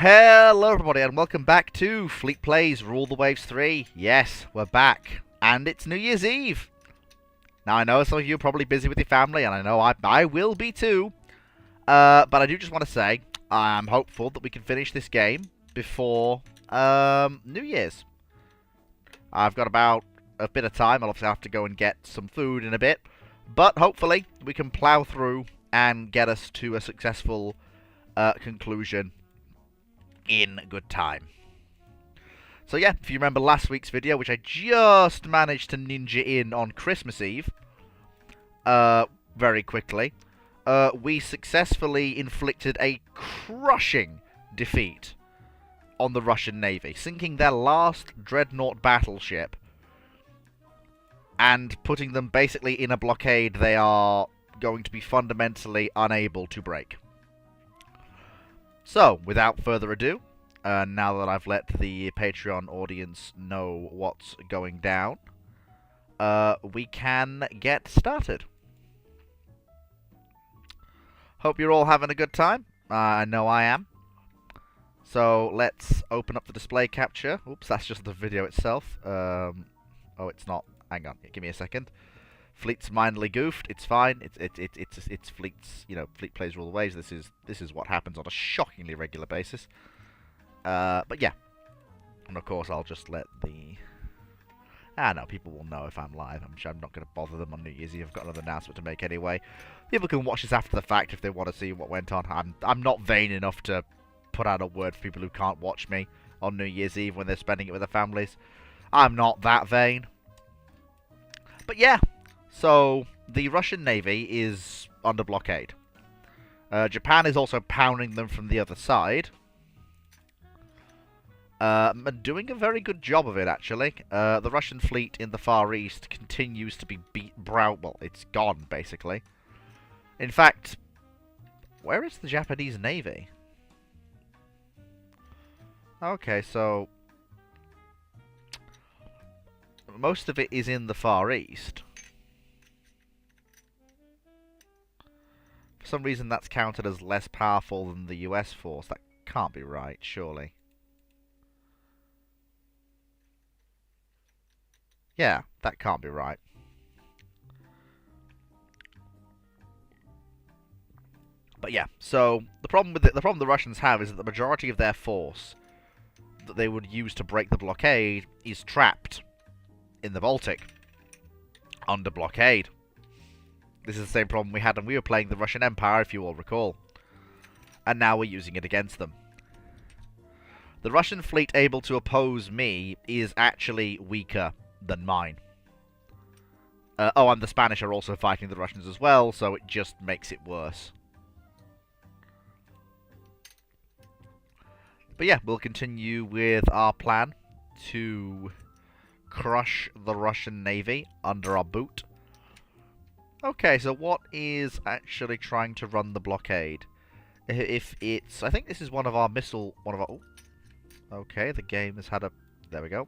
Hello everybody and welcome back to Fleet Plays Rule the Waves 3. Yes, we're back. And it's New Year's Eve. Now I know some of you are probably busy with your family, and I know I will be too. But I do just want to say, I'm hopeful that we can finish this game before New Year's. I've got about a bit of time. I'll obviously have to go and get some food in a bit. But hopefully we can plow through and get us to a successful conclusion in good time. So yeah, if you remember last week's video, which I just managed to ninja in on Christmas Eve, very quickly, we successfully inflicted a crushing defeat on the Russian Navy, sinking their last dreadnought battleship and putting them basically in a blockade they are going to be fundamentally unable to break. So, without further ado, now that I've let the Patreon audience know what's going down, we can get started. Hope you're all having a good time. I know I am. So, let's open up the display capture. Oops, that's just the video itself. Oh, it's not. Hang on, give me a second. Fleet's mindly goofed. It's fine. It's Fleet's, you know, Fleet Plays Rule the Waves. This is what happens on a shockingly regular basis. But yeah, and of course I'll just let the. No, people will know if I'm live. I'm not going to bother them on New Year's Eve. I've got another announcement to make anyway. People can watch this after the fact if they want to see what went on. I'm not vain enough to put out a word for people who can't watch me on New Year's Eve when they're spending it with their families. I'm not that vain. But yeah. So, the Russian Navy is under blockade. Japan is also pounding them from the other side. Doing a very good job of it, actually. The Russian fleet in the Far East continues to be well, it's gone, basically. In fact, where is the Japanese Navy? Okay, so most of it is in the Far East. For some reason, that's counted as less powerful than the US force. That can't be right, surely. Yeah, that can't be right. But yeah, so the problem the Russians have is that the majority of their force that they would use to break the blockade is trapped in the Baltic under blockade. This is the same problem we had when we were playing the Russian Empire, if you all recall. And now we're using it against them. The Russian fleet able to oppose me is actually weaker than mine. Oh, and the Spanish are also fighting the Russians as well, so it just makes it worse. But yeah, we'll continue with our plan to crush the Russian Navy under our boot. Okay, so what is actually trying to run the blockade? If it's... I think this is one of our missile... Oh, okay, the game has had a... There we go.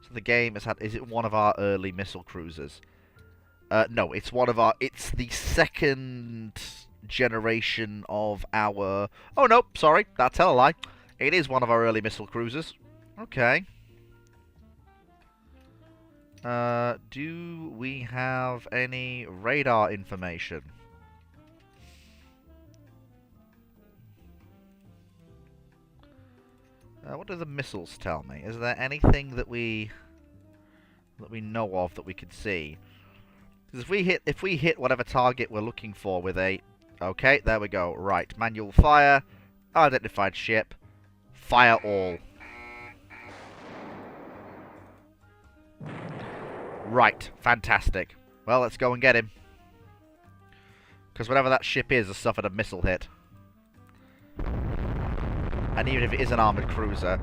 So the game has had... Is it one of our early missile cruisers? No, it's one of our... It's the second generation of our... Oh, no, sorry, that's a lie. It is one of our early missile cruisers. Okay. Do we have any radar information? What do the missiles tell me? Is there anything that we know of that we could see? Because if we hit whatever target we're looking for with a... Okay, there we go. Right, manual fire, identified ship, fire all. Right, fantastic. Well, let's go and get him. Because whatever that ship is has suffered a missile hit. And even if it is an armoured cruiser,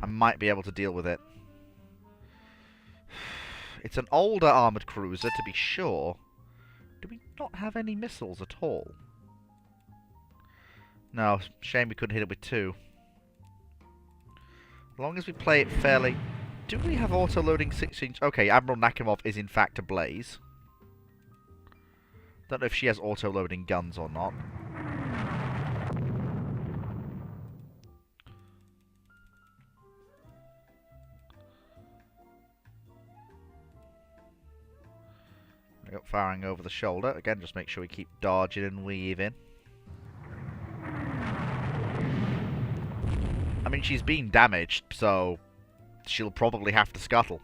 I might be able to deal with it. It's an older armoured cruiser, to be sure. Do we not have any missiles at all? No, shame we couldn't hit it with two. As long as we play it fairly... Do we have auto-loading 6-inch? Okay, Admiral Nakhimov is in fact ablaze. Don't know if she has auto-loading guns or not. firing over the shoulder. Again, just make sure we keep dodging and weaving. I mean, she's been damaged, so she'll probably have to scuttle.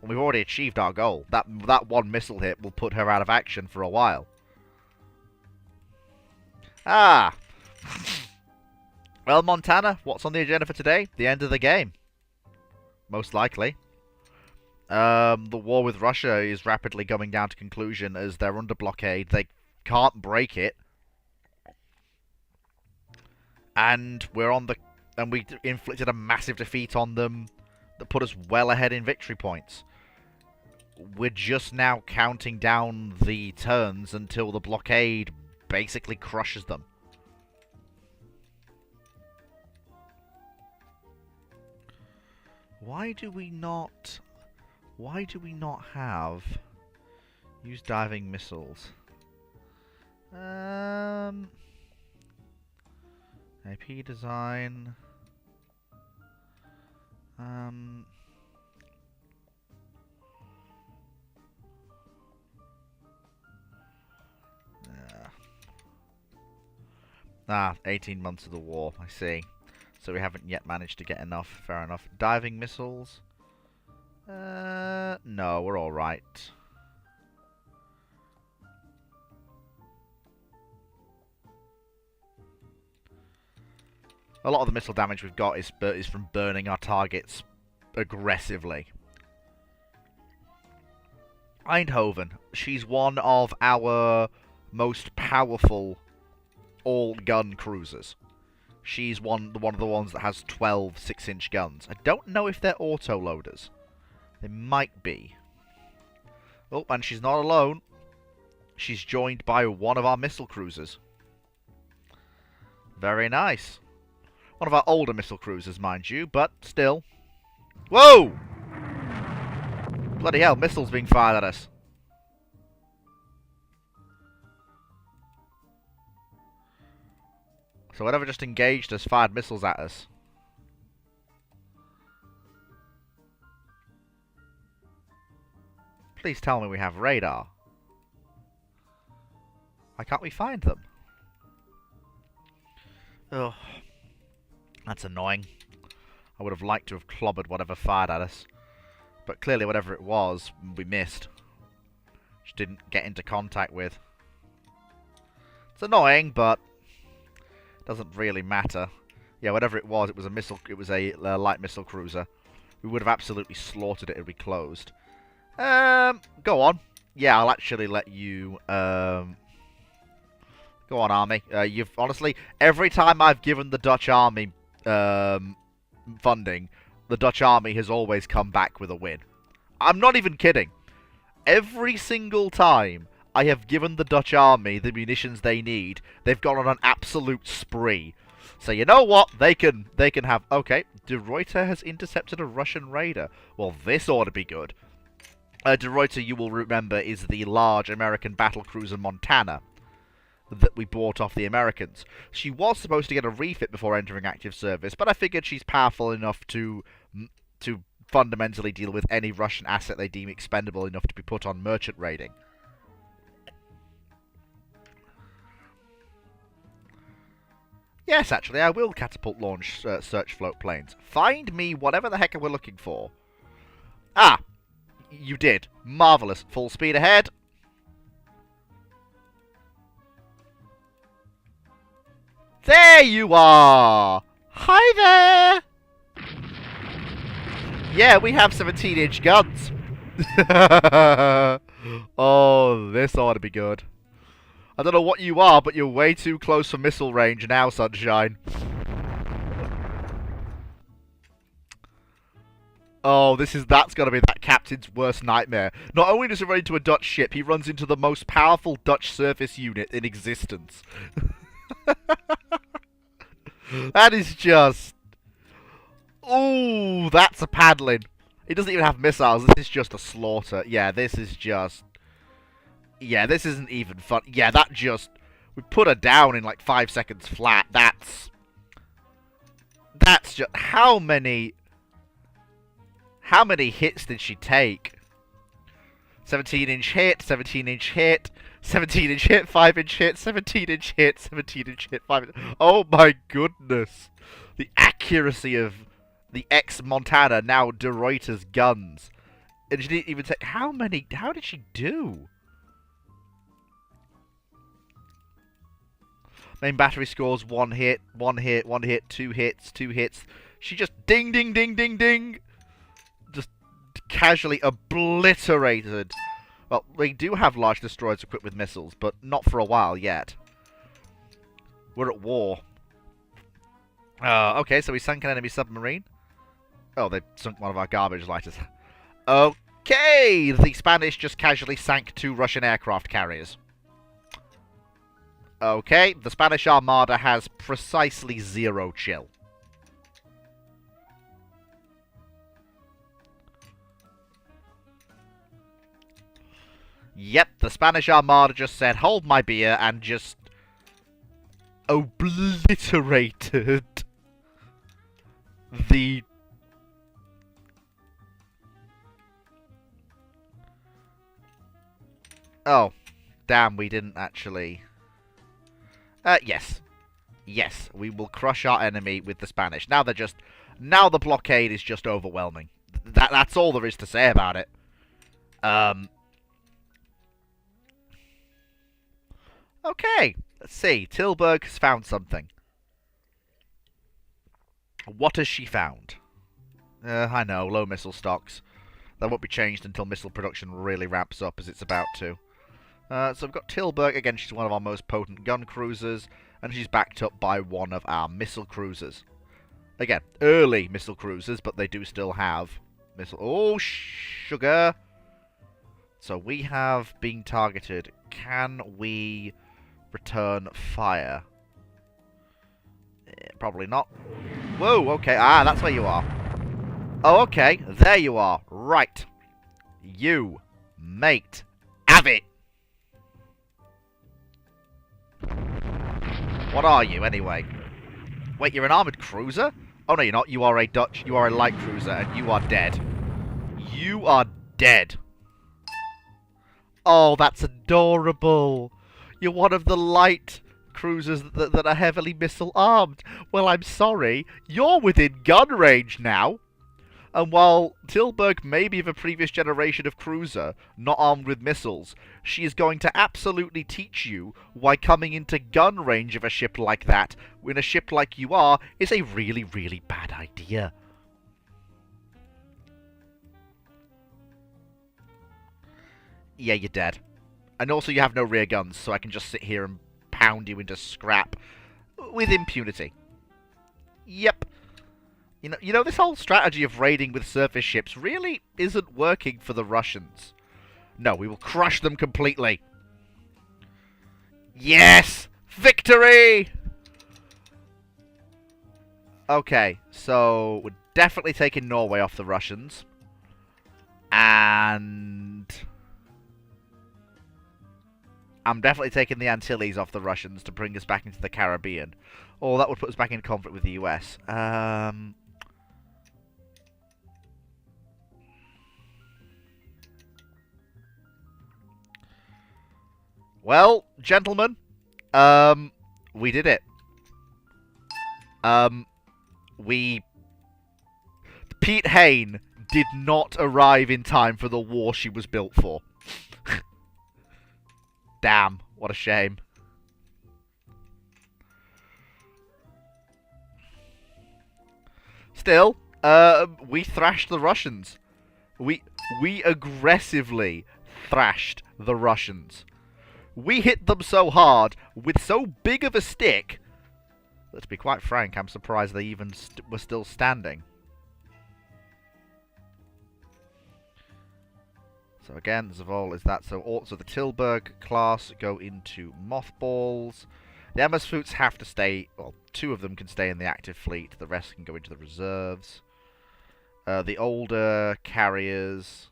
And we've already achieved our goal. That one missile hit will put her out of action for a while. Ah! Well, Montana, what's on the agenda for today? The end of the game. Most likely. The war with Russia is rapidly coming down to conclusion as they're under blockade. They can't break it. And we inflicted a massive defeat on them that put us well ahead in victory points. We're just now counting down the turns until the blockade basically crushes them. Why do we not have use diving missiles? AP design. Ah, 18 months of the war, I see. So we haven't yet managed to get enough. Fair enough. Diving missiles? No, we're alright. A lot of the missile damage we've got is from burning our targets aggressively. Eindhoven. She's one of our most powerful all-gun cruisers. She's one of the ones that has 12 6-inch guns. I don't know if they're auto-loaders. They might be. Oh, and she's not alone. She's joined by one of our missile cruisers. Very nice. One of our older missile cruisers, mind you, but still. Whoa! Bloody hell, missiles being fired at us. So whatever just engaged us fired missiles at us. Please tell me we have radar. Why can't we find them? Ugh. That's annoying. I would have liked to have clobbered whatever fired at us. But clearly whatever it was, we missed. Just didn't get into contact with. It's annoying, but doesn't really matter. Yeah, whatever it was a missile. It was a light missile cruiser. We would have absolutely slaughtered it if we closed. Go on. Yeah, I'll actually let you. Go on, Army. You've honestly every time I've given the Dutch Army funding, the Dutch Army has always come back with a win. I'm not even kidding. Every single time I have given the Dutch Army the munitions they need, they've gone on an absolute spree. So you know what? They can have... Okay, De Ruyter has intercepted a Russian raider. Well, this ought to be good. De Ruyter, you will remember, is the large American battlecruiser Montana that we bought off the Americans. She was supposed to get a refit before entering active service, but I figured she's powerful enough to fundamentally deal with any Russian asset they deem expendable enough to be put on merchant raiding. Yes, actually, I will catapult launch search float planes. Find me whatever the heck we're looking for. Ah! You did. Marvellous. Full speed ahead. There you are! Hi there! Yeah, we have 17-inch guns. Oh, this ought to be good. I don't know what you are, but you're way too close for missile range now, Sunshine. Oh, that's gotta be that captain's worst nightmare. Not only does he run into a Dutch ship, he runs into the most powerful Dutch surface unit in existence. That is just... Ooh, that's a paddling. It doesn't even have missiles, this is just a slaughter. Yeah, this is just... Yeah, this isn't even fun. Yeah, that just... We put her down in like 5 seconds flat. That's just... How many hits did she take? 17-inch hit, 17-inch hit, 17-inch hit, 5-inch hit, 17-inch hit, 17-inch hit, 5-inch... Oh my goodness! The accuracy of the ex-Montana, now De Ruyter's guns. And she didn't even take... How did she do? Main battery scores 1 hit, 1 hit, 1 hit, 2 hits, 2 hits. She just ding, ding, ding, ding, ding. Just casually obliterated. Well, we do have large destroyers equipped with missiles, but not for a while yet. We're at war. Okay, so we sunk an enemy submarine. Oh, they sunk one of our garbage lighters. Okay, the Spanish just casually sank 2 Russian aircraft carriers. Okay, the Spanish Armada has precisely 0 chill. Yep, the Spanish Armada just said, hold my beer, and just obliterated the... Oh, damn, we didn't actually... yes. Yes, we will crush our enemy with the Spanish. Now they're just... Now the blockade is just overwhelming. That's all there is to say about it. Okay, let's see. Tilburg has found something. What has she found? I know, low missile stocks. That won't be changed until missile production really ramps up, as it's about to. So we've got Tilburg. Again, she's one of our most potent gun cruisers, and she's backed up by one of our missile cruisers. Again, early missile cruisers, but they do still have missile... Oh, sugar! So we have been targeted. Can we return fire? Probably not. Whoa, okay. Ah, that's where you are. Oh, okay. There you are. Right. You, mate. Have it! What are you, anyway? Wait, you're an armoured cruiser? Oh, no, you're not. You are a light cruiser, and you are dead. You are dead. Oh, that's adorable. You're one of the light cruisers that are heavily missile-armed. Well, I'm sorry. You're within gun range now. And while Tilburg may be of a previous generation of cruiser, not armed with missiles, she is going to absolutely teach you why coming into gun range of a ship like that, when a ship like you are, is a really, really bad idea. Yeah, you're dead. And also you have no rear guns, so I can just sit here and pound you into scrap with impunity. Yep. You know, this whole strategy of raiding with surface ships really isn't working for the Russians. No, we will crush them completely. Yes! Victory! Okay, so we're definitely taking Norway off the Russians. And I'm definitely taking the Antilles off the Russians to bring us back into the Caribbean. Or that would put us back in conflict with the US. Well, gentlemen, we did it. Pete Hayne did not arrive in time for the war she was built for. Damn, what a shame. Still, we thrashed the Russians. We aggressively thrashed the Russians. We hit them so hard, with so big of a stick, that to be quite frank, I'm surprised they even were still standing. So again, Zavol is that. So also the Tilburg class go into mothballs. The Amersfoorts have to stay, well, 2 of them can stay in the active fleet, the rest can go into the reserves. The older carriers...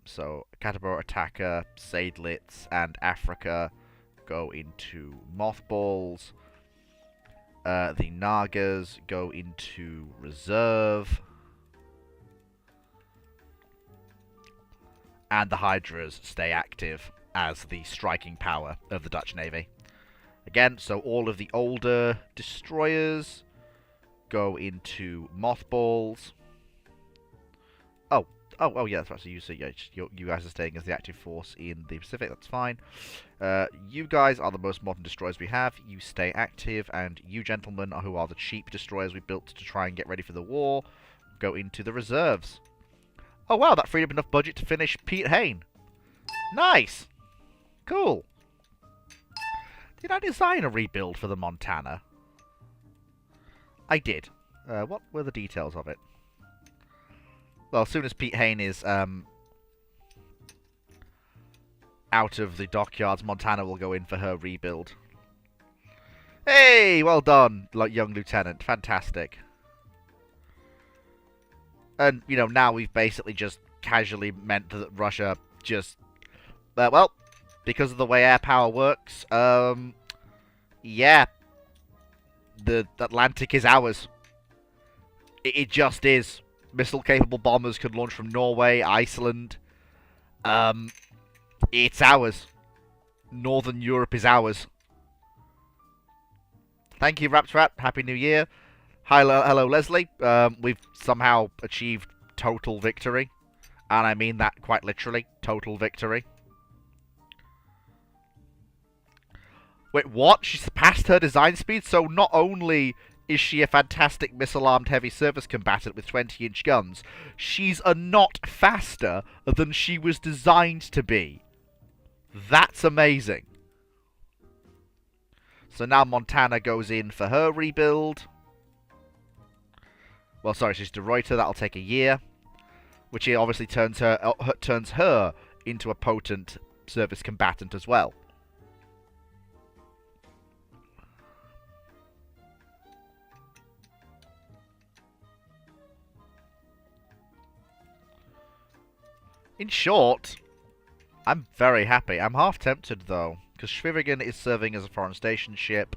so Catabor Attacker, Seydlitz, and Africa go into mothballs. The Nagas go into reserve. and the Hydras stay active as the striking power of the Dutch Navy. Again, so all of the older destroyers go into mothballs. Oh, yeah, that's right. So you guys are staying as the active force in the Pacific. That's fine. You guys are the most modern destroyers we have. You stay active, and you gentlemen, who are the cheap destroyers we built to try and get ready for the war, go into the reserves. Oh, wow, that freed up enough budget to finish Pete Hayne. Nice! Cool. Did I design a rebuild for the Montana? I did. What were the details of it? Well, as soon as Pete Hayne is out of the dockyards, Montana will go in for her rebuild. Hey, well done, young lieutenant. Fantastic. And, you know, now we've basically just casually meant that Russia just... well, because of the way air power works, yeah. The Atlantic is ours. It just is. Missile-capable bombers could launch from Norway, Iceland. It's ours. Northern Europe is ours. Thank you, Raptrat. Happy New Year. Hello, Leslie. We've somehow achieved total victory. And I mean that quite literally. Total victory. Wait, what? She surpassed her design speed? So not only is she a fantastic missile-armed heavy surface combatant with 20-inch guns, she's a knot faster than she was designed to be. That's amazing. So now Montana goes in for her rebuild. Well, sorry, she's De Ruyter. That'll take a year. Which obviously turns her into a potent surface combatant as well. In short, I'm very happy. I'm half tempted, though, because Schwierigen is serving as a foreign station ship,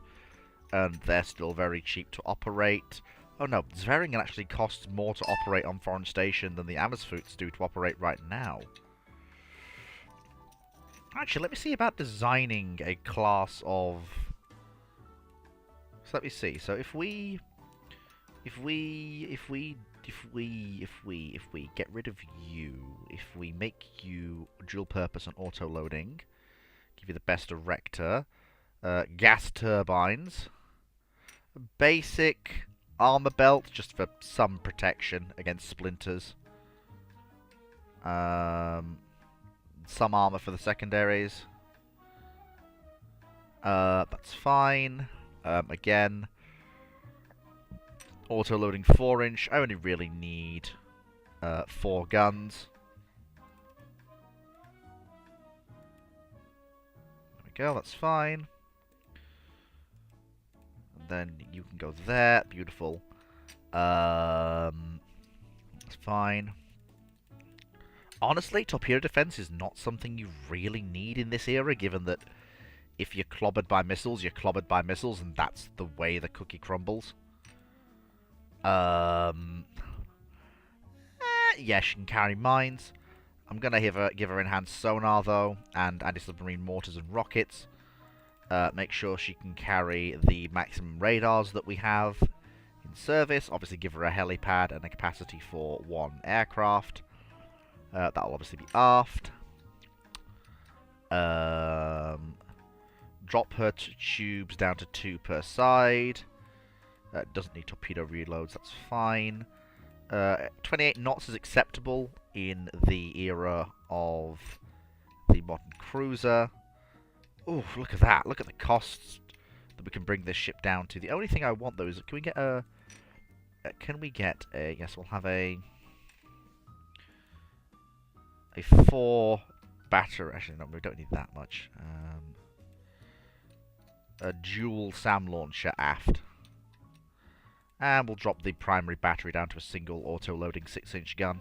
and they're still very cheap to operate. Oh no, Schwierigen actually costs more to operate on foreign station than the Amersfoorts do to operate right now. Actually, let me see about designing a class of... So let me see. So if we get rid of you, if we make you dual purpose and auto loading, give you the best erector, gas turbines, basic armor belt just for some protection against splinters, some armor for the secondaries. That's fine. Again, auto-loading 4-inch. I only really need 4 guns. There we go, that's fine. And then you can go there. Beautiful. That's fine. Honestly, torpedo defense is not something you really need in this era, given that if you're clobbered by missiles, you're clobbered by missiles, and that's the way the cookie crumbles. Yeah, she can carry mines. I'm going to give her enhanced sonar, though, and anti-submarine mortars and rockets. Make sure she can carry the maximum radars that we have in service. Obviously, give her a helipad and a capacity for 1 aircraft. That'll obviously be aft. Drop her tubes down to 2 per side. Doesn't need torpedo reloads, that's fine. 28 knots is acceptable in the era of the modern cruiser. Ooh, look at that. Look at the costs that we can bring this ship down to. The only thing I want, though, is can we get a... Yes, we'll have a 4 battery... Actually, no, we don't need that much. A dual SAM launcher aft. And we'll drop the primary battery down to a single auto-loading 6-inch gun.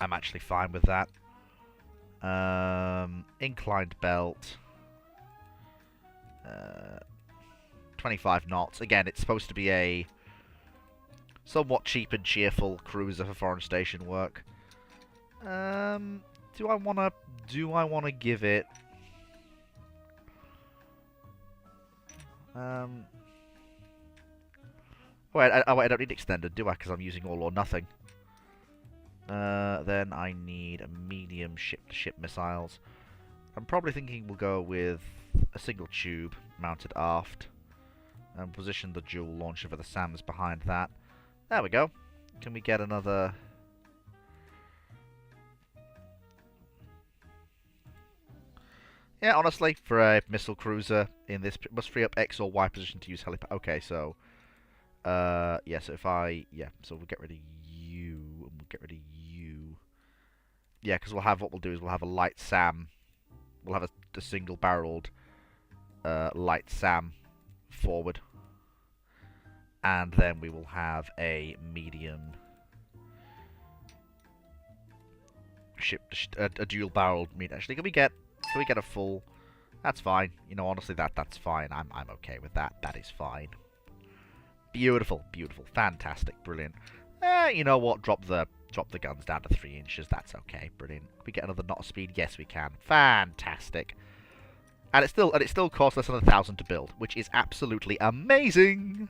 I'm actually fine with that. Inclined belt. 25 knots. Again, it's supposed to be a somewhat cheap and cheerful cruiser for foreign station work. Do I wanna give it? Wait, I don't need extended, do I? Because I'm using all or nothing. Then I need a medium ship-to-ship missiles. I'm probably thinking we'll go with a single tube mounted aft and position the dual launcher for the SAMs behind that. There we go. Can we get another? Yeah, honestly, for a missile cruiser in this, must free up X or Y position to use helipad. Okay, so yeah, so so we'll get rid of you and we'll get rid of you. Yeah, because what we'll do is we'll have a light SAM. We'll have a single-barreled light SAM forward, and then we will have a medium a dual-barreled. Actually, can we get a full? That's fine. You know, honestly, that's fine. I'm okay with that. That is fine. Beautiful, beautiful, fantastic, brilliant. You know what? Drop the guns down to 3 inches. That's okay, brilliant. Can we get another knot of speed? Yes, we can. Fantastic. And it still costs less than 1,000 to build, which is absolutely amazing.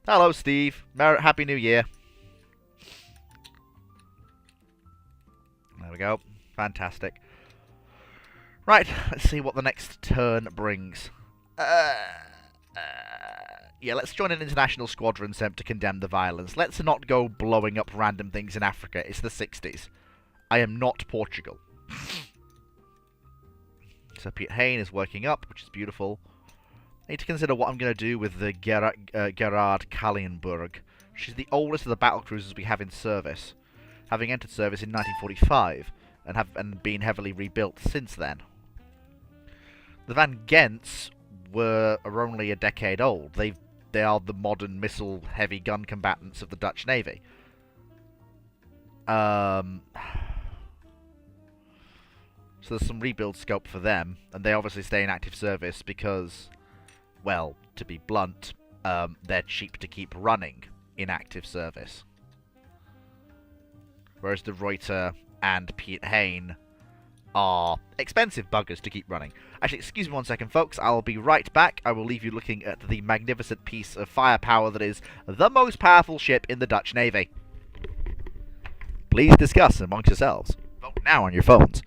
Hello, Steve. Happy New Year. There we go. Fantastic. Right, let's see what the next turn brings. Yeah, let's join an international squadron sent to condemn the violence. Let's not go blowing up random things in Africa. It's the 60s. I am not Portugal. So Piet Hein is working up, which is beautiful. I need to consider what I'm going to do with the Gerard Kallenburg. She's the oldest of the battlecruisers we have in service, having entered service in 1945 and been heavily rebuilt since then. The Van Gents are only a decade old. They are the modern missile heavy gun combatants of the Dutch Navy. So there's some rebuild scope for them, and they obviously stay in active service because, well, to be blunt, they're cheap to keep running in active service. Whereas the Reuter and Piet Hein are expensive buggers to keep running. Actually, excuse me 1 second, folks. I'll be right back. I will leave you looking at the magnificent piece of firepower that is the most powerful ship in the Dutch Navy. Please discuss amongst yourselves. Vote now on your phones.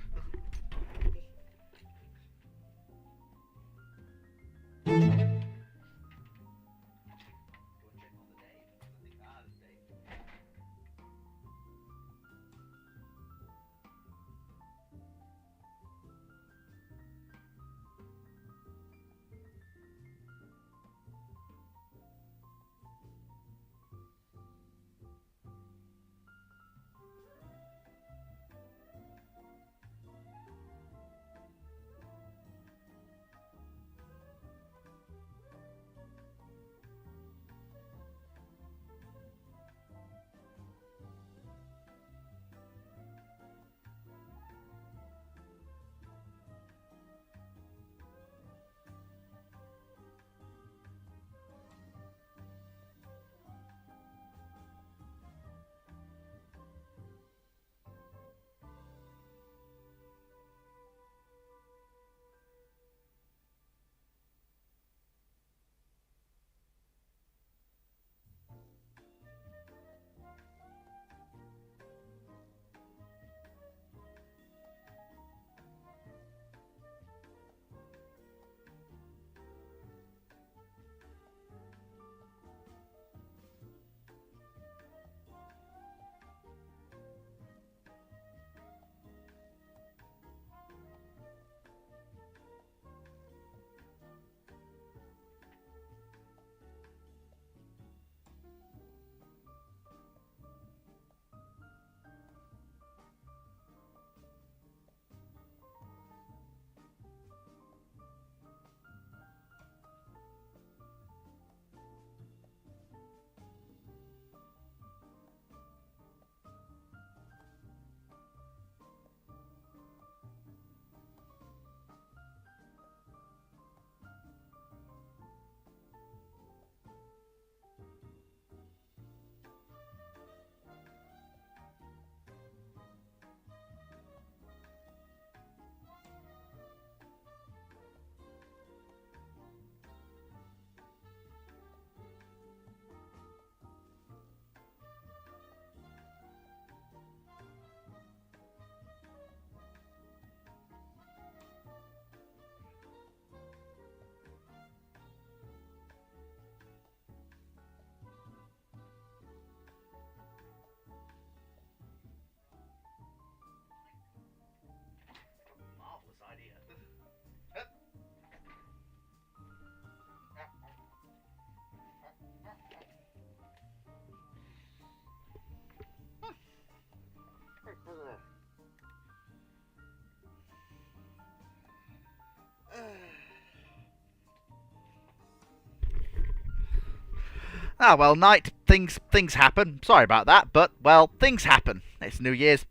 Ah, well, Knight, things happen. Sorry about that, but, well, things happen. It's New Year's.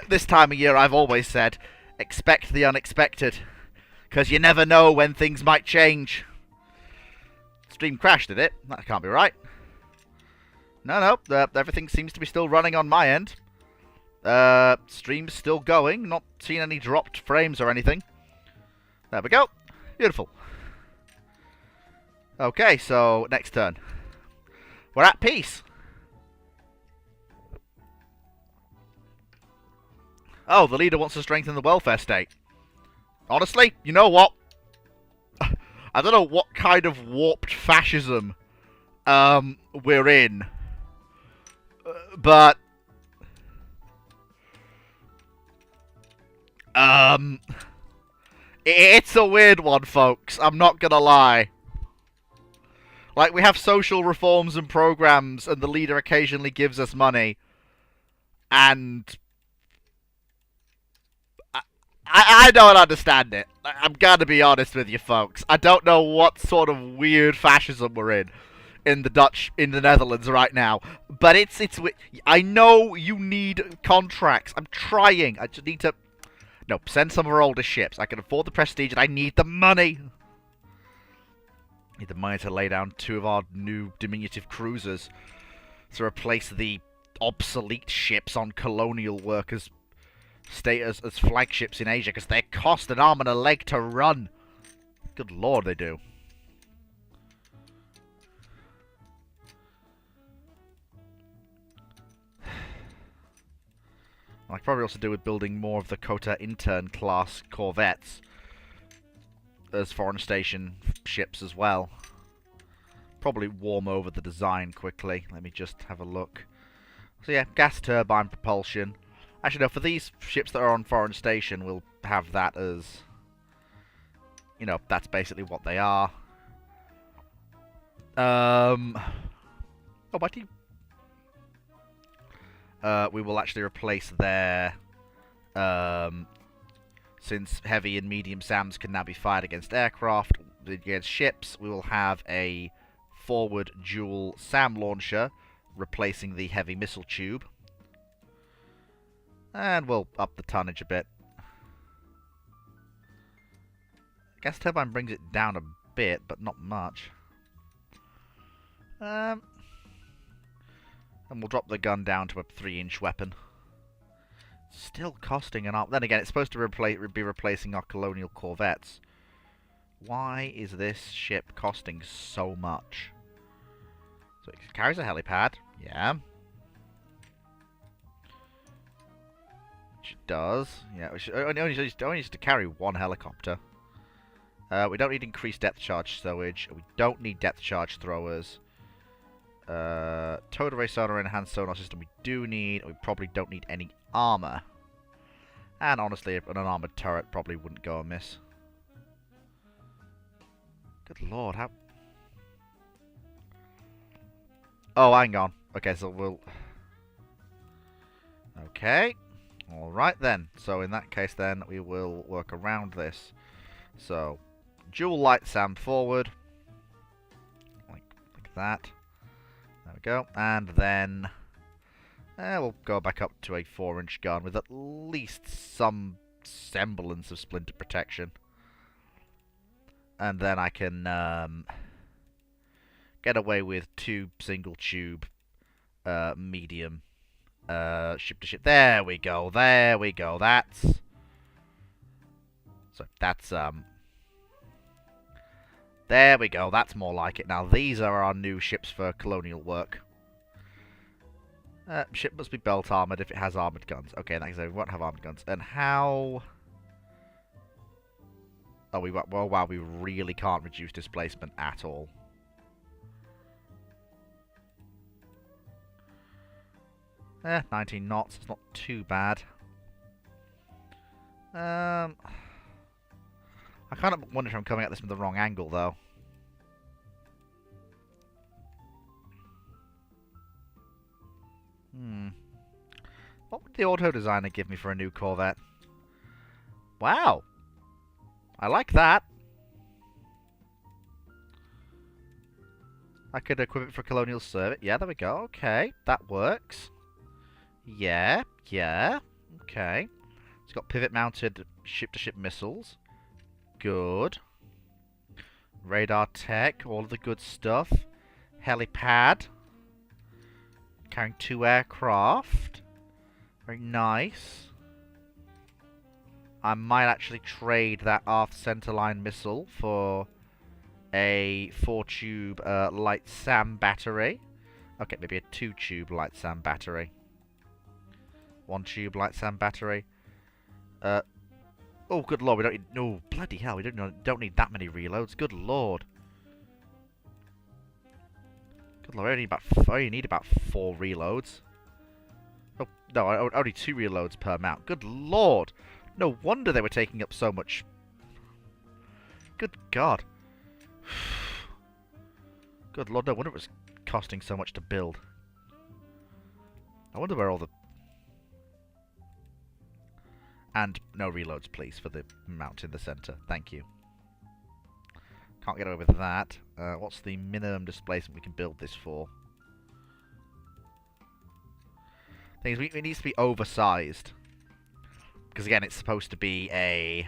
This time of year, I've always said, expect the unexpected. Because you never know when things might change. Stream crashed, did it? That can't be right. No, everything seems to be still running on my end. Stream's still going. Not seen any dropped frames or anything. There we go. Beautiful. Okay, so next turn. We're at peace. Oh, the leader wants to strengthen the welfare state. Honestly, you know what? I don't know what kind of warped fascism we're in. But it's a weird one, folks. I'm not gonna lie. Like, we have social reforms and programs, and the leader occasionally gives us money. And I don't understand it. I'm gonna be honest with you, folks. I don't know what sort of weird fascism we're in the Netherlands right now. But it's I know you need contracts. I'm trying. I just need to... No, send some of our older ships. I can afford the prestige, and I need the money. Need the money to lay down 2 of our new diminutive cruisers to replace the obsolete ships on colonial workers' status as flagships in Asia, because they cost an arm and a leg to run. Good lord, they do. I could probably also do with building more of the Kota Intern class corvettes as foreign station ships as well. Probably warm over the design quickly. Let me just have a look. So yeah, gas turbine propulsion. Actually, no, for these ships that are on foreign station, we'll have that as... You know, that's basically what they are. Oh, why do you... we will actually replace their... since heavy and medium SAMs can now be fired against aircraft, against ships, we will have a forward dual SAM launcher replacing the heavy missile tube. And we'll up the tonnage a bit. Gas turbine brings it down a bit, but not much. And we'll drop the gun down to a 3-inch weapon. Still costing an arm. Then again, it's supposed to be replacing our colonial corvettes. Why is this ship costing so much? So it carries a helipad. Yeah. Which it does. Yeah, it only needs to carry 1 helicopter. We don't need increased depth charge stowage. We don't need depth charge throwers. Towed array sonar and enhanced sonar system we do need. We probably don't need any armor. And honestly, an armored turret probably wouldn't go amiss. Good lord, how... Oh, hang on. Okay, so we'll... Okay. Alright then. So in that case then, we will work around this. So, dual light SAM forward. Like that. There we go. And then... we'll go back up to a 4-inch gun with at least some semblance of splinter protection. And then I can get away with 2 single-tube medium ship-to-ship. There we go, there we go. That's... So that's... There we go, that's more like it. Now, these are our new ships for colonial work. Ship must be belt armored if it has armored guns. Okay, in that case, we won't have armored guns. And how... Oh, well, wow, we really can't reduce displacement at all. 19 knots. It's not too bad. I kind of wonder if I'm coming at this from the wrong angle, though. What would the auto designer give me for a new Corvette? Wow! I like that. I could equip it for colonial service. Yeah, there we go. Okay, that works. Yeah, yeah. Okay. It's got pivot-mounted ship-to-ship missiles. Good. Radar tech, all of the good stuff. Helipad. Carrying 2 aircraft. Very nice. I might actually trade that aft centerline missile for a 4-tube light SAM battery. Okay, maybe a 2-tube light SAM battery. 1-tube light SAM battery. Oh, good lord, we don't need... No, bloody hell, we don't need that many reloads. Good lord. Good lord, I only need about 4 reloads. Oh, no, only 2 reloads per mount. Good lord. No wonder they were taking up so much. Good god. Good lord, no wonder it was costing so much to build. I wonder where all the... And no reloads, please, for the mount in the centre. Thank you. Can't get away with that. What's the minimum displacement we can build this for? Thing is, it needs to be oversized. Because, again, it's supposed to be a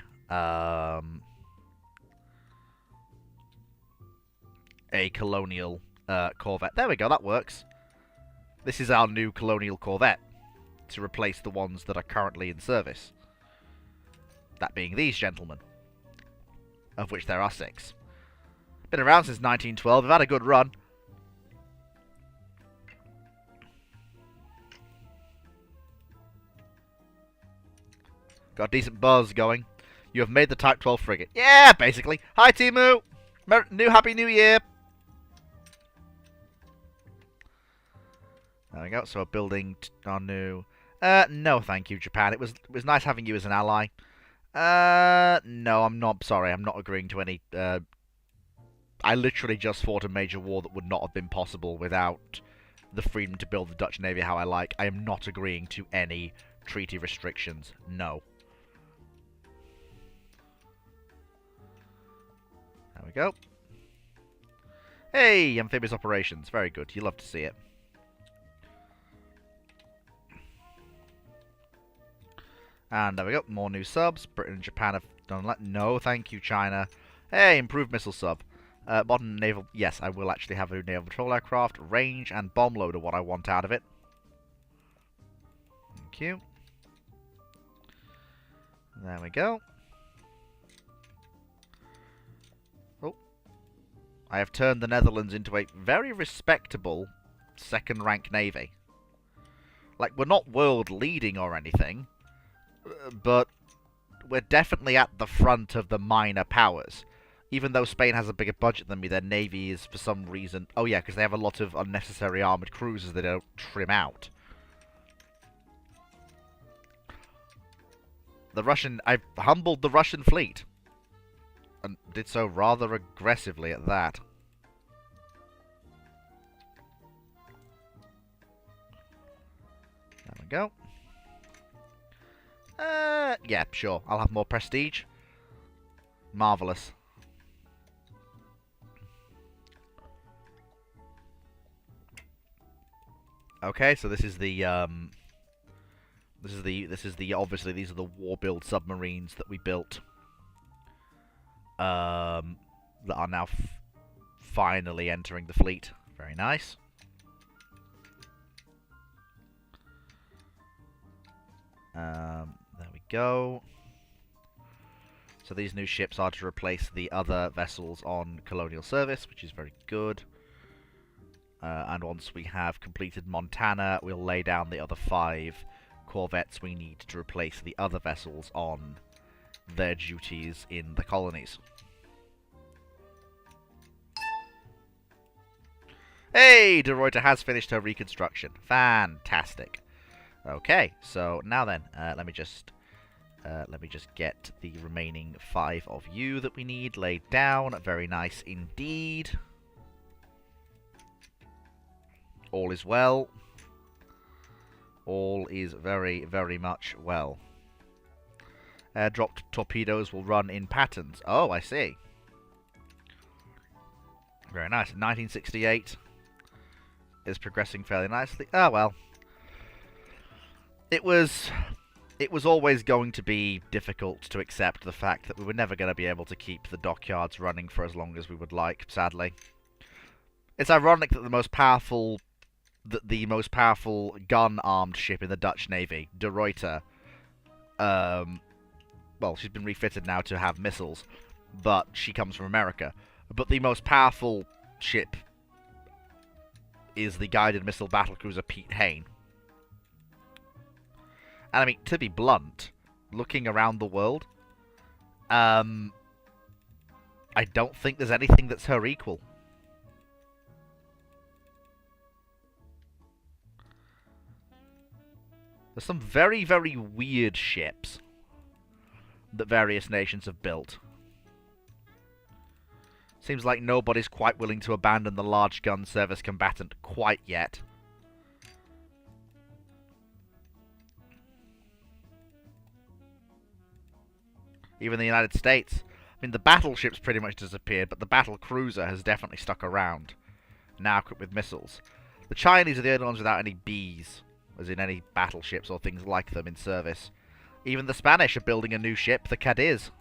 colonial corvette. There we go, that works. This is our new colonial corvette to replace the ones that are currently in service. That being these gentlemen, of which there are 6. Been around since 1912, we've had a good run. Got a decent buzz going. You have made the Type 12 frigate. Yeah, basically. Hi, Timu! Happy New Year! There we go, so we're building our new... no thank you, Japan. It was nice having you as an ally. No, I'm not. Sorry, I'm not agreeing to any... I literally just fought a major war that would not have been possible without the freedom to build the Dutch Navy how I like. I am not agreeing to any treaty restrictions. No. There we go. Hey, amphibious operations. Very good. You love to see it. And there we go. More new subs. Britain and Japan have done that. No, thank you, China. Hey, improved missile sub. Modern naval... Yes, I will actually have a naval patrol aircraft. Range and bomb load are what I want out of it. Thank you. There we go. Oh. I have turned the Netherlands into a very respectable second-rank navy. Like, we're not world-leading or anything, but we're definitely at the front of the minor powers. Even though Spain has a bigger budget than me, their navy is, for some reason... Oh yeah, because they have a lot of unnecessary armoured cruisers they don't trim out. I've humbled the Russian fleet. And did so rather aggressively at that. There we go. Yeah, sure. I'll have more prestige. Marvellous. Okay, so this is the obviously these are the war build submarines that we built. That are now finally entering the fleet. Very nice. There we go. So these new ships are to replace the other vessels on colonial service, which is very good. And once we have completed Montana, we'll lay down the other 5 corvettes we need to replace the other vessels on their duties in the colonies. Hey! De Ruyter has finished her reconstruction. Fantastic. Okay, so now then, let me just get the remaining 5 of you that we need laid down. Very nice indeed. All is well. All is very, very much well. Airdropped torpedoes will run in patterns. Oh, I see. Very nice. 1968 is progressing fairly nicely. Oh, well. It was always going to be difficult to accept the fact that we were never going to be able to keep the dockyards running for as long as we would like, sadly. It's ironic that the most powerful gun-armed ship in the Dutch Navy, De Ruyter, well, she's been refitted now to have missiles, but she comes from America. But the most powerful ship is the guided missile battlecruiser Piet Hein. And I mean, to be blunt, looking around the world, I don't think there's anything that's her equal. There's some very, very weird ships that various nations have built. Seems like nobody's quite willing to abandon the large gun service combatant quite yet. Even the United States. I mean, the battleship's pretty much disappeared, but the battle cruiser has definitely stuck around. Now equipped with missiles. The Chinese are the only ones without any Bs, as in any battleships or things like them in service. Even the Spanish are building a new ship, the Cadiz.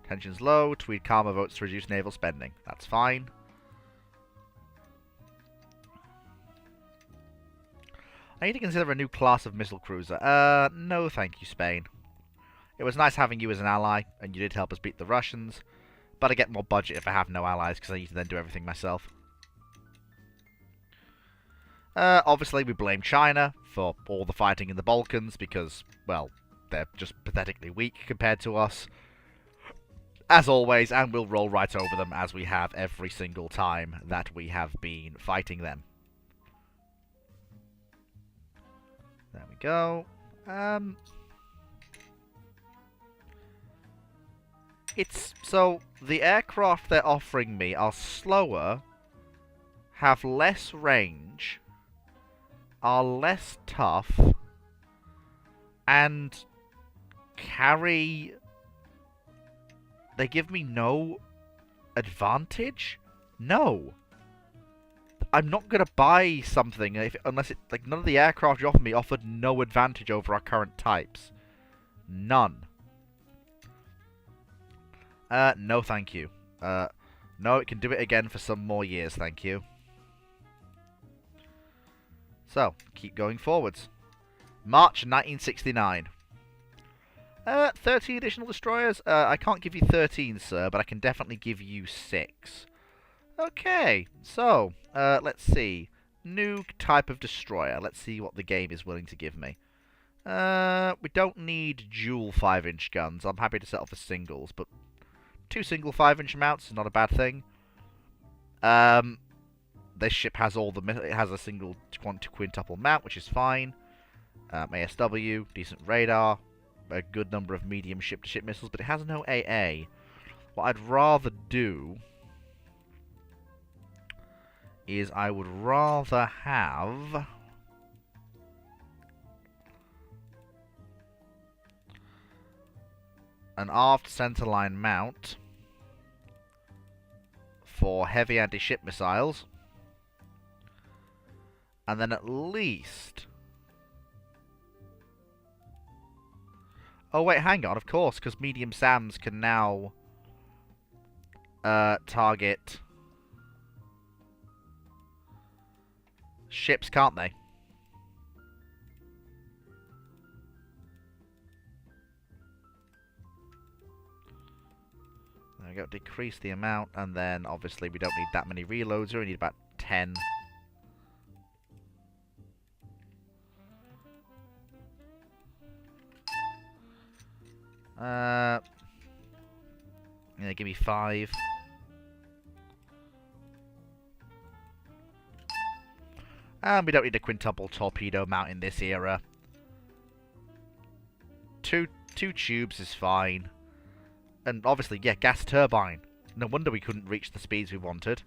Tensions low. Tweed Karma votes to reduce naval spending. That's fine. I need to consider a new class of missile cruiser. No thank you, Spain. It was nice having you as an ally, and you did help us beat the Russians, but I get more budget if I have no allies, because I need to then do everything myself. Obviously, we blame China for all the fighting in the Balkans, because, well, they're just pathetically weak compared to us. As always, and we'll roll right over them, as we have every single time that we have been fighting them. There we go. So, the aircraft they're offering me are slower, have less range, are less tough, and carry... They give me no advantage? No. I'm not going to buy something unless it... Like, none of the aircraft you offered me offered no advantage over our current types. None. No thank you. No, it can do it again for some more years, thank you. So, keep going forwards. March 1969. 13 additional destroyers? I can't give you 13, sir, but I can definitely give you 6. Okay, so, let's see. New type of destroyer. Let's see what the game is willing to give me. We don't need dual 5-inch guns. I'm happy to settle for singles, but 2 single 5-inch mounts is not a bad thing. This ship has it has a single quintuple mount, which is fine. ASW, decent radar, a good number of medium ship-to-ship missiles, but it has no AA. What I'd rather do is I would rather have an aft centerline mount for heavy anti-ship missiles, and then at least... Oh wait, hang on, of course, because medium SAMs can now target ships, can't they? There we go, decrease the amount, and then obviously we don't need that many reloads, we need about 10. Yeah, give me 5. And we don't need a quintuple torpedo mount in this era. Two tubes is fine. And obviously, yeah, gas turbine. No wonder we couldn't reach the speeds we wanted.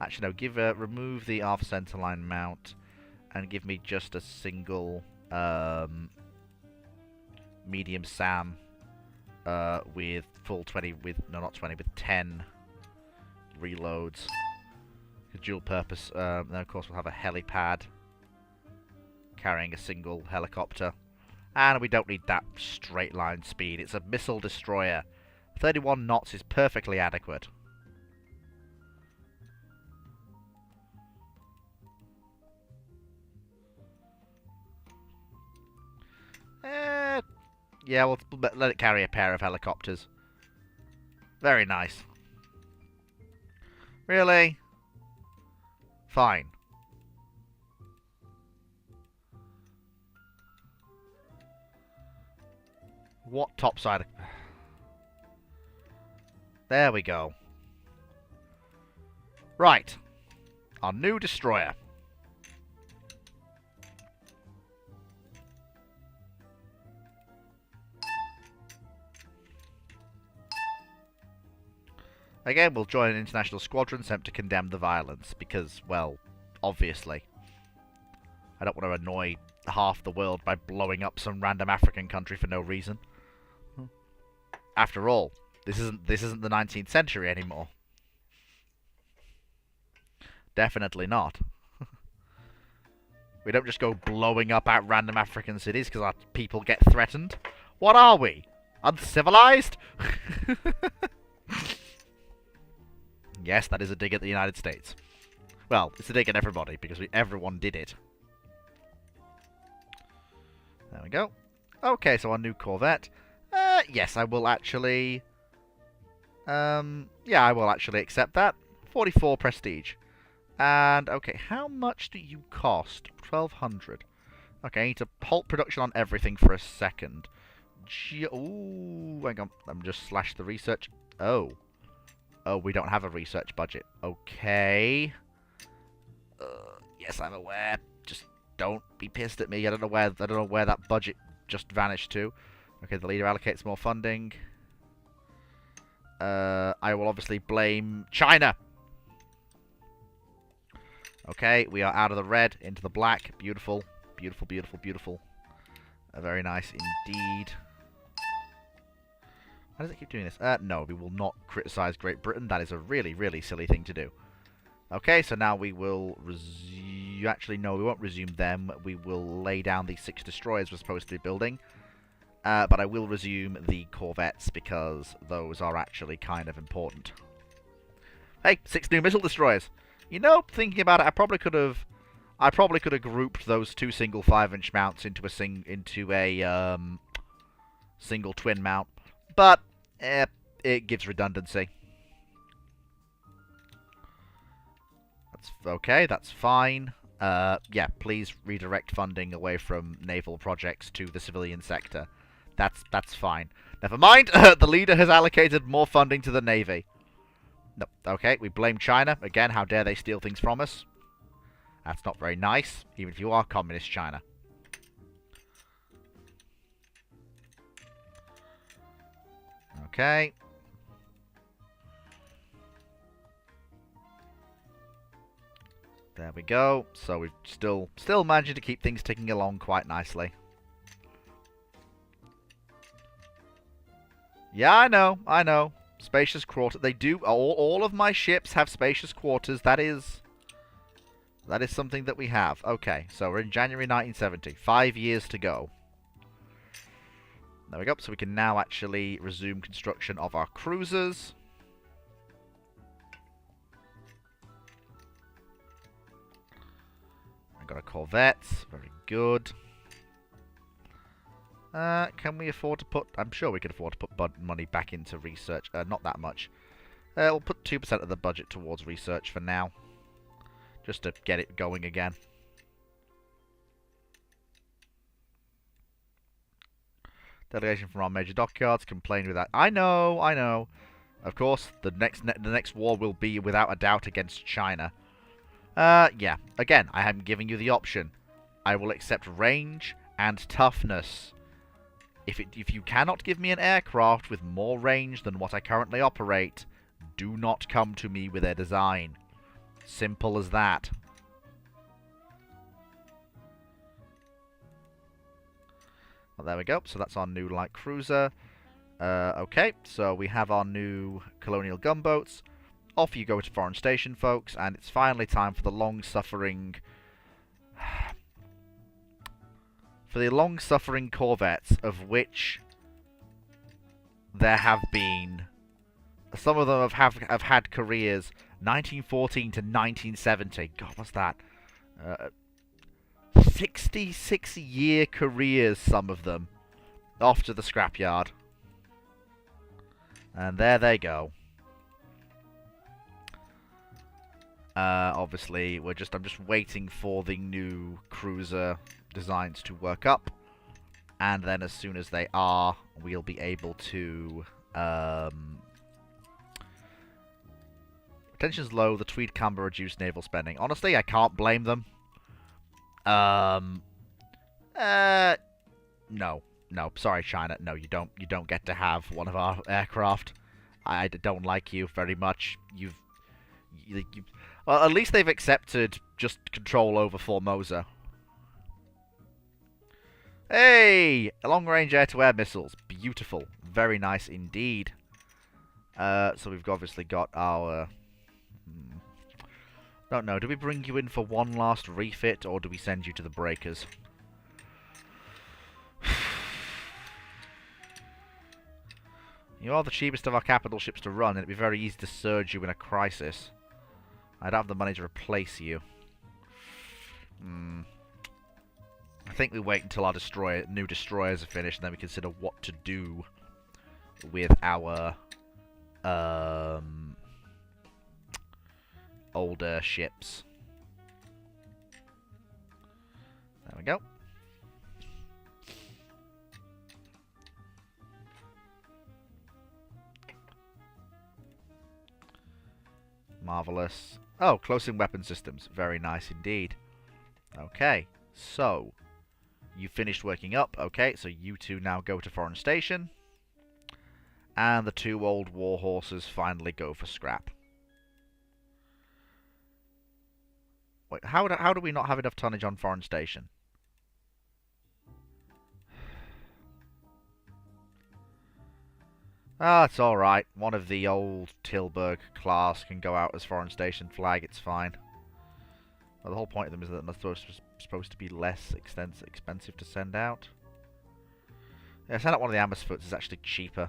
Actually, no, remove the aft centerline mount and give me just a single medium SAM with full 20, with, no not 20, with 10 reloads. Dual purpose, then of course we'll have a helipad carrying a single helicopter. And we don't need that straight line speed, it's a missile destroyer. 31 knots is perfectly adequate. Yeah, we'll let it carry a pair of helicopters. Very nice. Really? Fine. What topside? There we go. Right. Our new destroyer. Again, we'll join an international squadron sent to condemn the violence, because, well, obviously. I don't want to annoy half the world by blowing up some random African country for no reason. After all, this isn't the 19th century anymore. Definitely not. We don't just go blowing up at random African cities because our people get threatened. What are we? Uncivilized? Yes, that is a dig at the United States. Well, it's a dig at everybody, because everyone did it. There we go. Okay, so our new Corvette. Yes, I will actually... yeah, I will actually accept that. 44 prestige. And, okay, how much do you cost? 1,200. Okay, I need to halt production on everything for a second. Ooh, hang on. Let me just slash the research. Oh. Oh, we don't have a research budget. Okay. Yes, I'm aware. Just don't be pissed at me. I don't know where that budget just vanished to. Okay, the leader allocates more funding. I will obviously blame China. Okay, we are out of the red into the black. Beautiful, beautiful, beautiful, beautiful. Very nice indeed. Why does it keep doing this? No, we will not criticize Great Britain. That is a really, really silly thing to do. Okay, so now we will resume... Actually, no, we won't resume them. We will lay down the 6 destroyers we're supposed to be building. But I will resume the corvettes because those are actually kind of important. Hey, 6 new missile destroyers. You know, thinking about it, I probably could have grouped those 2 single 5-inch mounts into a single twin mount. But, it gives redundancy. That's okay, that's fine. Yeah, please redirect funding away from naval projects to the civilian sector. That's fine. Never mind, the leader has allocated more funding to the Navy. No, okay, we blame China. Again, how dare they steal things from us? That's not very nice, even if you are communist China. Okay. There we go. So we've still managing to keep things ticking along quite nicely. Yeah, I know. Spacious quarters. They do. All of my ships have spacious quarters. That is something that we have. Okay, so we're in January 1970. 5 years to go. There we go. So we can now actually resume construction of our cruisers. I've got a corvette. Very good. Can we afford to put... I'm sure we could afford to put money back into research. Not that much. We'll put 2% of the budget towards research for now. Just to get it going again. Delegation from our major dockyards complained with that. I know. Of course, the next war will be without a doubt against China. Yeah. Again, I am giving you the option. I will accept range and toughness. If you cannot give me an aircraft with more range than what I currently operate, do not come to me with a design. Simple as that. Well, there we go. So that's our new light cruiser. Okay, so we have our new colonial gunboats. Off you go to Foreign Station, folks, and it's finally time for the long-suffering... for the long-suffering corvettes, of which there have been... Some of them have had careers 1914 to 1970. God, what's that? 66-year careers, some of them. Off to the scrapyard. And there they go. Obviously, I'm just waiting for the new cruiser designs to work up. And then as soon as they are, we'll be able to... Tension's low, the Tweed Camber reduced naval spending. Honestly, I can't blame them. No. No, sorry, China. No, you don't get to have one of our aircraft. I don't like you very much. Well, at least they've accepted just control over Formosa. Hey! Long-range air-to-air missiles. Beautiful. Very nice indeed. So we've obviously got our... Don't know. Do we bring you in for one last refit, or do we send you to the breakers? You are the cheapest of our capital ships to run, and it'd be very easy to surge you in a crisis. I'd have the money to replace you. I think we wait until our new destroyers are finished, and then we consider what to do with our older ships. There we go. Marvelous. Oh, close-in weapon systems. Very nice indeed. Okay, so you finished working up. Okay, so you two now go to Foreign Station. And the two old war horses finally go for scrap. Wait, how do we not have enough tonnage on Foreign Station? Ah, it's alright. One of the old Tilburg class can go out as Foreign Station flag, it's fine. Well, the whole point of them is that they're supposed to be less expensive to send out. Yeah, send out one of the Amersfoots is actually cheaper.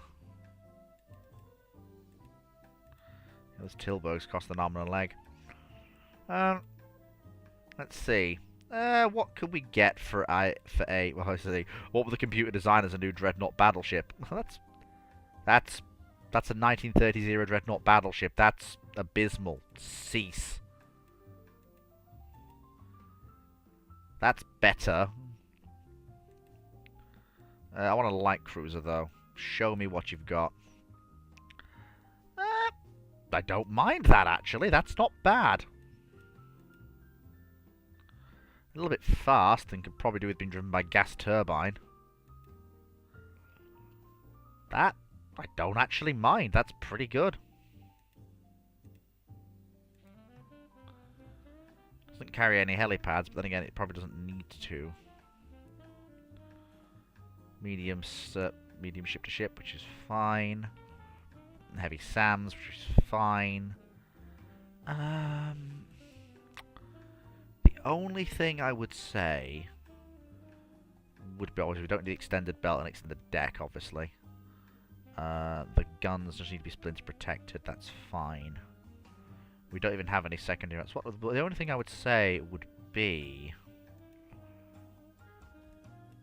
Those Tilburgs cost an arm and a leg. Let's see. What could we get for a well, I see. What were the computer designers a new Dreadnought battleship? That's a 1930s era Dreadnought battleship. That's abysmal. Cease. That's better. I want a light cruiser though. Show me what you've got. I don't mind that actually. That's not bad. A little bit fast and could probably do with being driven by gas turbine. That I don't actually mind. That's pretty good. Doesn't carry any helipads, but then again, it probably doesn't need to. Medium ship to ship, which is fine. Heavy SAMs, which is fine. The only thing I would say would be, obviously, we don't need the extended belt and extended deck, obviously. The guns just need to be splinter protected, that's fine. We don't even have any secondary. That's what the only thing I would say would be,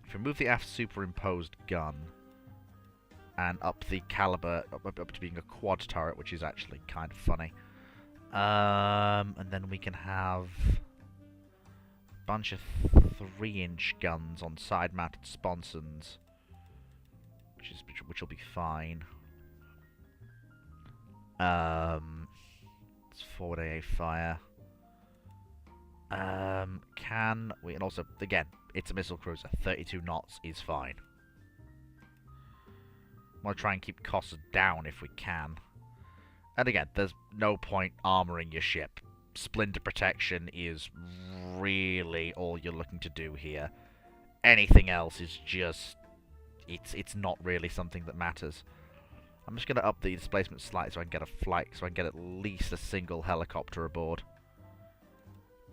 if we remove the aft superimposed gun and up the caliber up to being a quad turret, which is actually kind of funny. And then we can have a bunch of 3-inch guns on side-mounted sponsons, which will be fine. It's forward AA fire. Can we? And also, again, it's a missile cruiser. 32 knots is fine. Want to try and keep costs down if we can. And again, there's no point armoring your ship. Splinter protection is really all you're looking to do here. Anything else is just it's not really something that matters. I'm just going to up the displacement slightly so I can get a flight, so I can get at least a single helicopter aboard.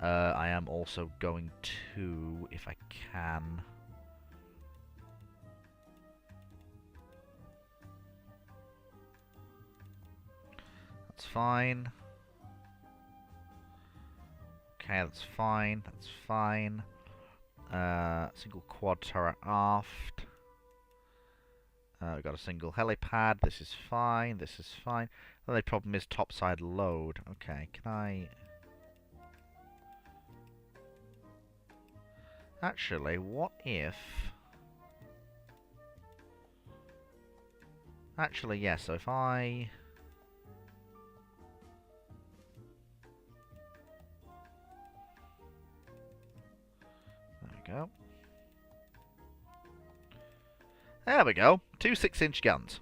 I am also going to, if I can... That's fine. Okay, that's fine. That's fine. Single quad turret aft. We've got a single helipad. This is fine. This is fine. The only problem is topside load. Okay, can I... Actually, what if... Actually, yes, so if I... There we go. There we go. 2 6-inch guns.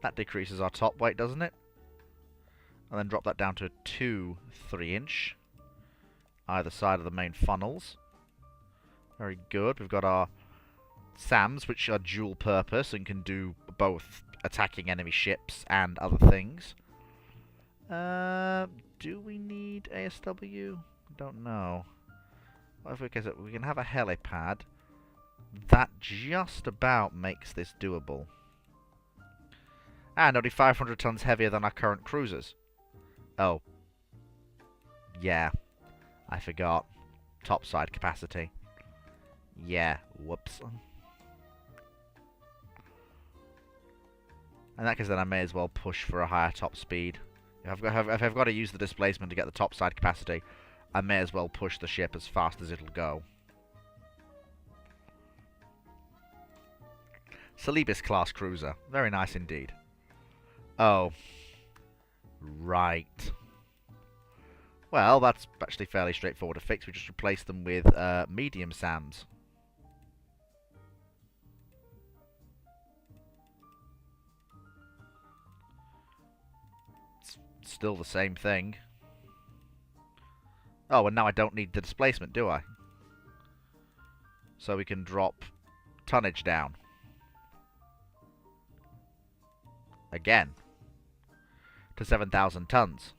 That decreases our top weight, doesn't it? And then drop that down to 2 3-inch. Either side of the main funnels. Very good. We've got our SAMs, which are dual purpose and can do both attacking enemy ships and other things. Do we need ASW? Don't know. What if we can have a helipad? That just about makes this doable. And only 500 tons heavier than our current cruisers. Oh. Yeah. I forgot. Topside capacity. Yeah. Whoops. In that case, then I may as well push for a higher top speed. If I've got to use the displacement to get the topside capacity, I may as well push the ship as fast as it'll go. Celebes class cruiser. Very nice indeed. Oh. Right. Well, that's actually fairly straightforward to fix. We just replace them with medium SAMs. It's still the same thing. Oh, and now I don't need the displacement, do I? So we can drop tonnage down. Again. To 7,000 tons.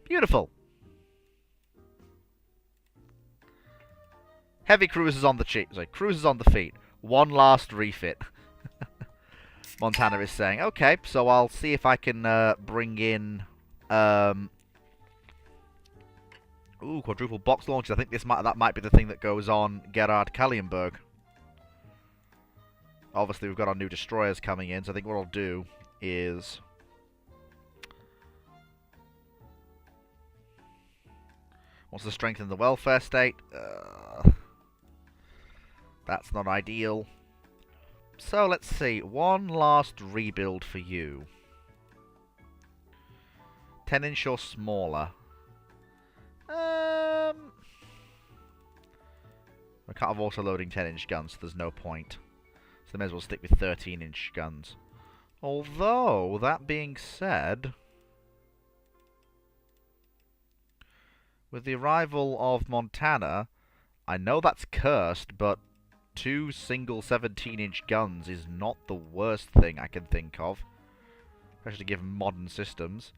Beautiful. Heavy cruisers on the cheap. Sorry, cruisers on the feet. One last refit. Montana is saying, okay, so I'll see if I can bring in quadruple box launches. I think that might be the thing that goes on Gerhard Kallenberg. Obviously, we've got our new destroyers coming in, so I think what I'll do is... Wants to strengthen the welfare state. That's not ideal. So, let's see. One last rebuild for you. 10-inch or smaller. I can't have auto-loading 10-inch guns, so there's no point. So they may as well stick with 13-inch guns. Although, that being said... With the arrival of Montana, I know that's cursed, but 2 single 17-inch guns is not the worst thing I can think of. Especially given modern systems.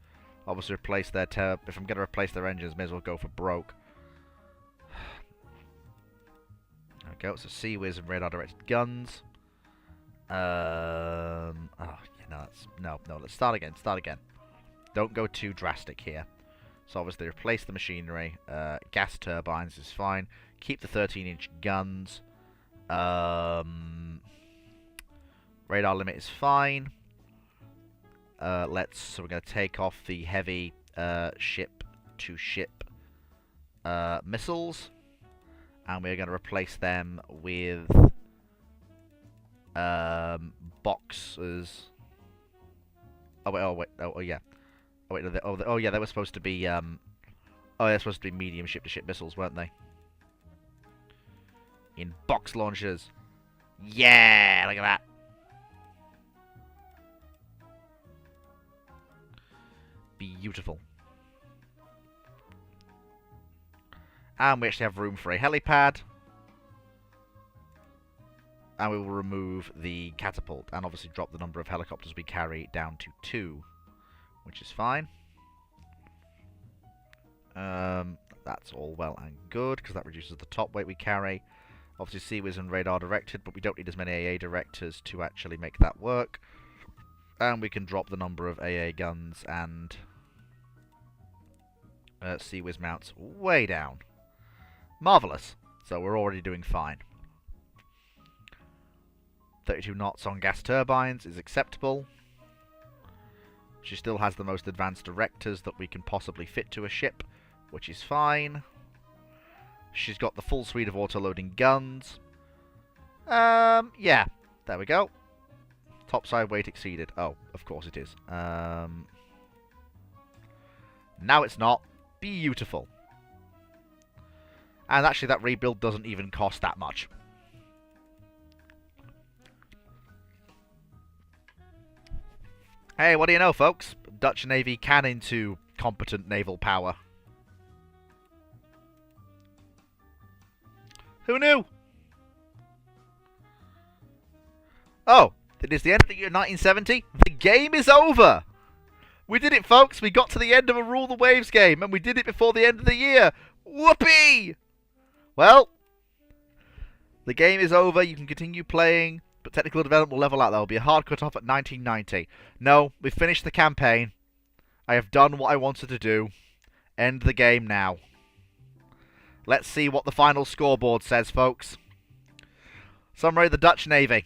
Obviously, replace their if I'm going to replace their engines, may as well go for broke. There we go. So Sea-Wiz and radar-directed guns. Oh, yeah, no. Let's start again. Don't go too drastic here. So obviously replace the machinery. Gas turbines is fine. Keep the 13-inch guns. Radar limit is fine. So we're going to take off the heavy ship-to-ship missiles. And we're going to replace them with boxers. Oh yeah. Oh yeah, they were supposed to be they're supposed to be medium ship-to-ship missiles, weren't they? In box launchers. Yeah, look at that. Beautiful. And we actually have room for a helipad. and we will remove the catapult, and obviously drop the number of helicopters we carry down to 2, which is fine. That's all well and good, because that reduces the top weight we carry. Obviously, CIWS and radar directed, but we don't need as many AA directors to actually make that work. And we can drop the number of AA guns and CIWS mounts way down. Marvellous. So we're already doing fine. 32 knots on gas turbines is acceptable. She still has the most advanced directors that we can possibly fit to a ship, which is fine. She's got the full suite of auto-loading guns. Yeah, there we go. Topside weight exceeded. Oh, of course it is. Now it's not. Beautiful. And actually that rebuild doesn't even cost that much. Hey, what do you know, folks? Dutch Navy can into competent naval power. Who knew? Oh, it is the end of the year 1970. The game is over. We did it, folks. We got to the end of a Rule the Waves game, and we did it before the end of the year. Whoopee! Well, the game is over. You can continue playing, but technical development will level out. There will be a hard cut-off at 1990. No, we've finished the campaign. I have done what I wanted to do. End the game now. Let's see what the final scoreboard says, folks. Summary of the Dutch Navy.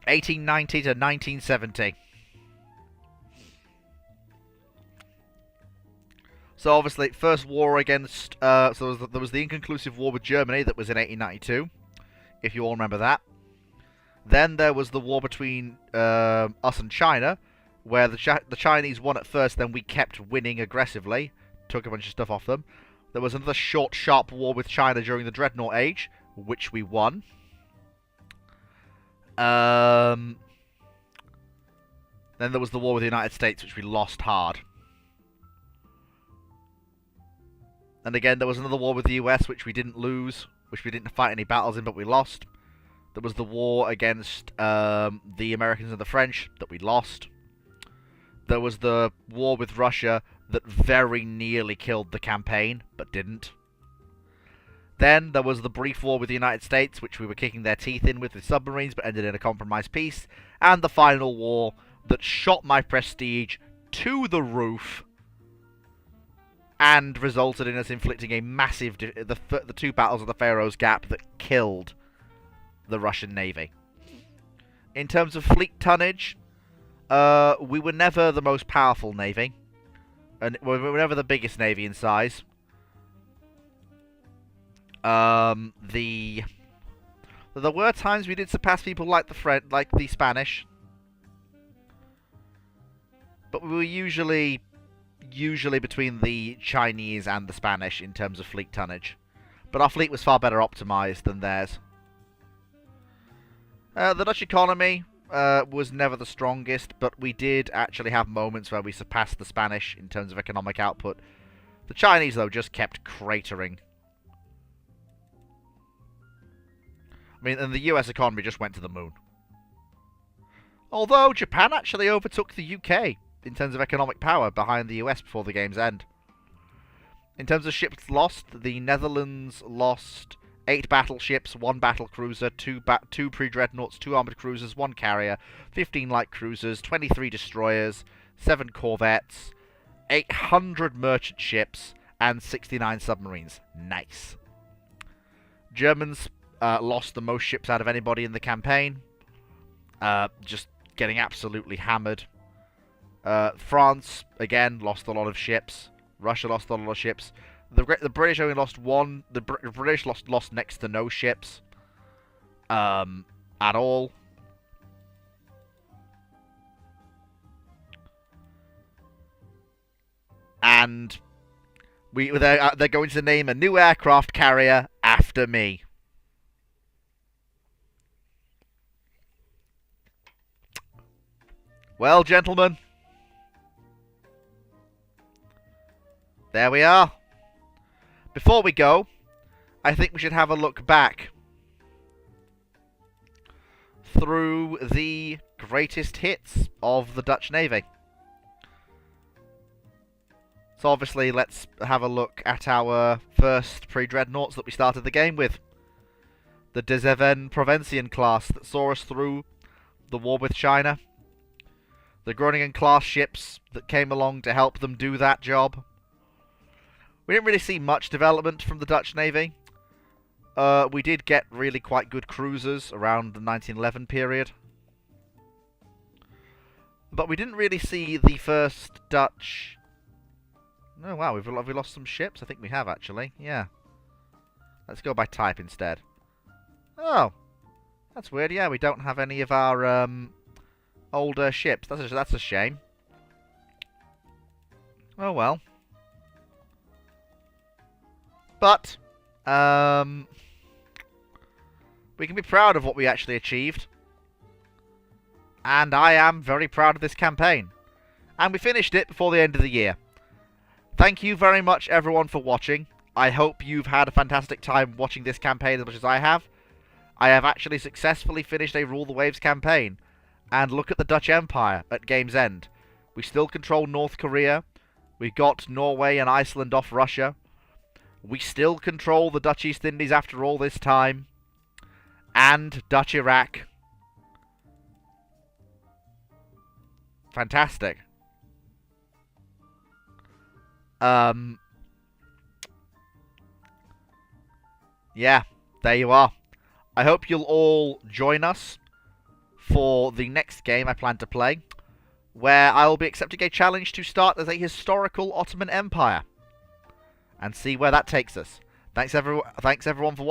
1890 to 1970. So obviously, first war against... so there was the inconclusive war with Germany that was in 1892, if you all remember that. Then there was the war between us and China, where the Chinese won at first, then we kept winning aggressively, took a bunch of stuff off them. There was another short, sharp war with China during the Dreadnought Age, which we won. Then there was the war with the United States, which we lost hard. And again, there was another war with the US, which we didn't lose, which we didn't fight any battles in, but we lost. There was the war against the Americans and the French that we lost. There was the war with Russia that very nearly killed the campaign, but didn't. Then there was the brief war with the United States, which we were kicking their teeth in with the submarines, but ended in a compromise peace. And the final war that shot my prestige to the roof and resulted in us inflicting a massive... the 2 battles of the Faroes Gap that killed the Russian Navy. In terms of fleet tonnage, we were never the most powerful navy. And we were never the biggest navy in size. There were times we did surpass people like the Spanish. But we were usually between the Chinese and the Spanish in terms of fleet tonnage. But our fleet was far better optimized than theirs. The Dutch economy was never the strongest, but we did actually have moments where we surpassed the Spanish in terms of economic output. The Chinese, though, just kept cratering. I mean, and the US economy just went to the moon. Although, Japan actually overtook the UK in terms of economic power behind the US before the game's end. In terms of ships lost, the Netherlands lost 8 battleships, 1 battle cruiser, 2 pre-dreadnoughts, 2 armoured cruisers, 1 carrier, 15 light cruisers, 23 destroyers, 7 corvettes, 800 merchant ships, and 69 submarines. Nice. Germans lost the most ships out of anybody in the campaign. Just getting absolutely hammered. France, again, lost a lot of ships. Russia lost a lot of ships. The British only lost 1. The British lost next to no ships. At all. And they're going to name a new aircraft carrier after me. Well, gentlemen, there we are. Before we go, I think we should have a look back through the greatest hits of the Dutch Navy. So obviously, let's have a look at our first pre-dreadnoughts that we started the game with. The De Zeven Provinciën class that saw us through the war with China. The Groningen class ships that came along to help them do that job. We didn't really see much development from the Dutch Navy. We did get really quite good cruisers around the 1911 period. But we didn't really see the first Dutch... Oh wow, have we lost some ships? I think we have actually, yeah. Let's go by type instead. Oh, that's weird, yeah, we don't have any of our older ships. That's a shame. Oh well. But, we can be proud of what we actually achieved. And I am very proud of this campaign. And we finished it before the end of the year. Thank you very much, everyone, for watching. I hope you've had a fantastic time watching this campaign as much as I have. I have actually successfully finished a Rule the Waves campaign. And look at the Dutch Empire at game's end. We still control North Korea. We got Norway and Iceland off Russia. We still control the Dutch East Indies after all this time. And Dutch Iraq. Fantastic. Yeah, there you are. I hope you'll all join us for the next game I plan to play, where I will be accepting a challenge to start as a historical Ottoman Empire, and see where that takes us. Thanks everyone for watching.